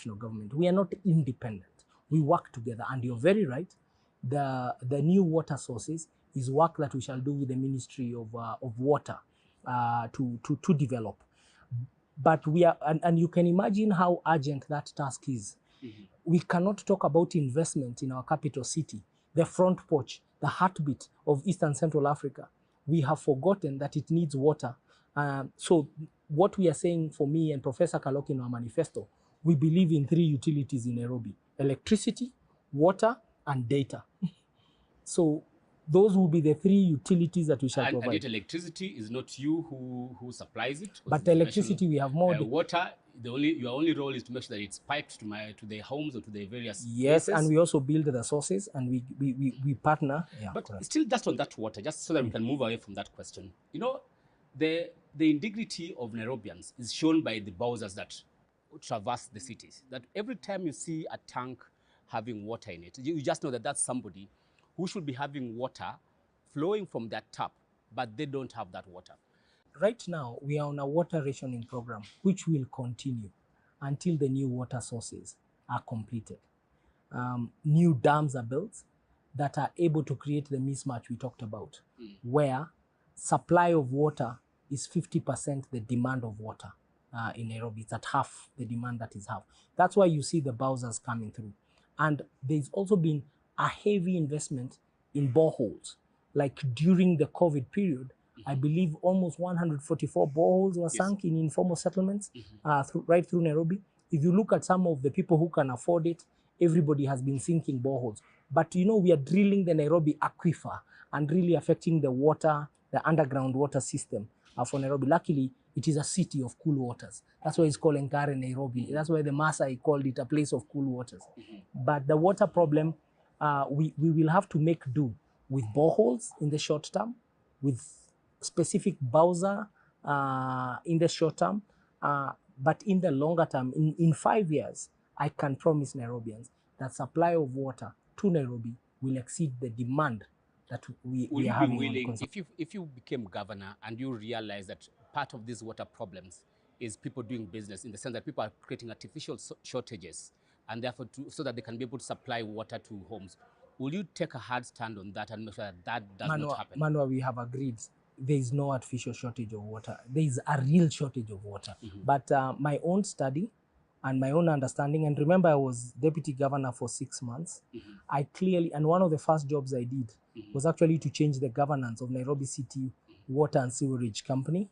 national government. We are not independent. We work together. And you're very right. The new water sources is work that we shall do with the Ministry of Water to develop. But we are, and you can imagine how urgent that task is. We cannot talk about investment in our capital city, the front porch, the heartbeat of Eastern Central Africa. We have forgotten that it needs water. So what we are saying for me and Professor Kaloki in our manifesto, we believe in 3 utilities in Nairobi: electricity, water, and data. So those will be the 3 utilities that we shall provide. And yet electricity is not you who supplies it. But electricity, we have more. Water, your only role is to make sure that it's piped to the homes or to the various Yes, places. and we also build the sources, and we partner. Yeah, but correct. Still, just on that water, just so that we can move away from that question. You know, the indignity of Nairobians is shown by the bowsers that traverse the cities. That every time you see a tank having water in it, you just know that that's somebody who should be having water flowing from that tap, but they don't have that water. Right now, we are on a water rationing program, which will continue until the new water sources are completed. New dams are built that are able to create the mismatch we talked about, where supply of water is 50% the demand of water in Nairobi. It's at half the demand that is half. That's why you see the bowsers coming through. And there's also been a heavy investment in boreholes. Like during the COVID period, I believe almost 144 boreholes were sunk in informal settlements right through Nairobi. If you look at some of the people who can afford it, everybody has been sinking boreholes. But you know, we are drilling the Nairobi aquifer and really affecting the water, the underground water system for Nairobi. Luckily, it is a city of cool waters. That's why it's called Nkare Nairobi. That's why the Maasai called it a place of cool waters. But the water problem, we will have to make do with boreholes in the short term, with specific bowser in the short term. But in the longer term, in 5 years, I can promise Nairobians that supply of water to Nairobi will exceed the demand that we are having. Will you be willing, if you became governor and you realize that part of these water problems is people doing business, in the sense that people are creating artificial shortages, and therefore so that they can be able to supply water to homes, will you take a hard stand on that and make sure that does not happen? Manua, we have agreed there is no artificial shortage of water. There is a real shortage of water. But my own study and my own understanding, and remember I was deputy governor for 6 months, I clearly, and one of the first jobs I did was actually to change the governance of Nairobi City Water and Sewerage Company.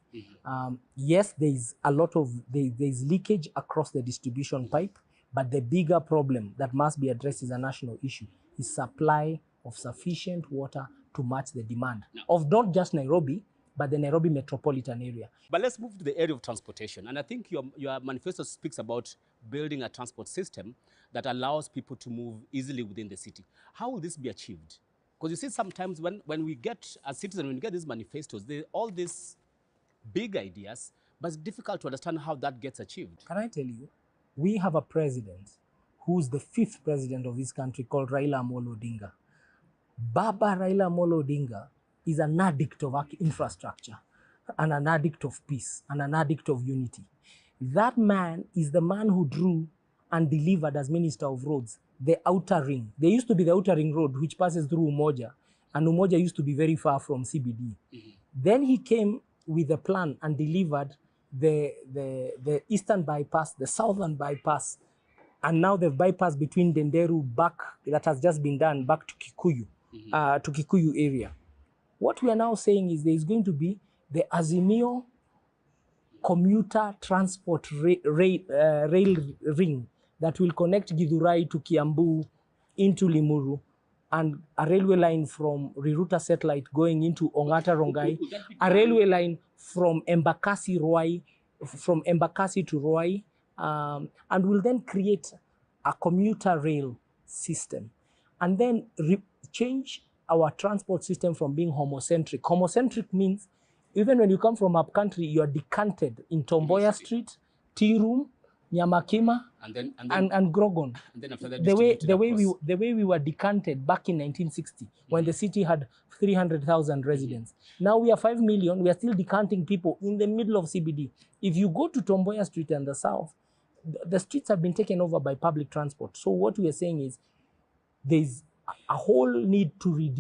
Yes, there is a lot of, there is leakage across the distribution pipe, but the bigger problem that must be addressed is a national issue, is supply of sufficient water to match the demand of not just Nairobi, but the Nairobi metropolitan area. But let's move to the area of transportation. And I think your manifesto speaks about building a transport system that allows people to move easily within the city. How will this be achieved? Because you see, sometimes when we get, as citizens, when we get these manifestos, all these big ideas, but it's difficult to understand how that gets achieved. Can I tell you, we have a president who's the 5th president of this country called Raila Amolo Odinga. Baba Raila Amolo Odinga is an addict of infrastructure and an addict of peace and an addict of unity. That man is the man who drew and delivered as Minister of Roads the outer ring. There used to be the outer ring road which passes through Umoja, and Umoja used to be very far from CBD. Then he came with a plan and delivered the eastern bypass, the southern bypass, and now the bypass between Denderu back, that has just been done, back to Kikuyu area. What we are now saying is there is going to be the Azimio commuter transport rail ring that will connect Githurai to Kiambu into Limuru, and a railway line from Riruta Satellite going into Ongata Rongai, a railway line from Embakasi to Ruai, and will then create a commuter rail system, and then change our transport system from being homocentric. Homocentric means even when you come from up country, you are decanted in Tomboya Street, Tea Room, Nyamakima, and Grogon. And then after that, the way we were decanted back in 1960, when the city had 300,000 residents. Now we are 5 million. We are still decanting people in the middle of CBD. If you go to Tomboya Street and the south, the streets have been taken over by public transport. So what we are saying is there's a whole need to redesign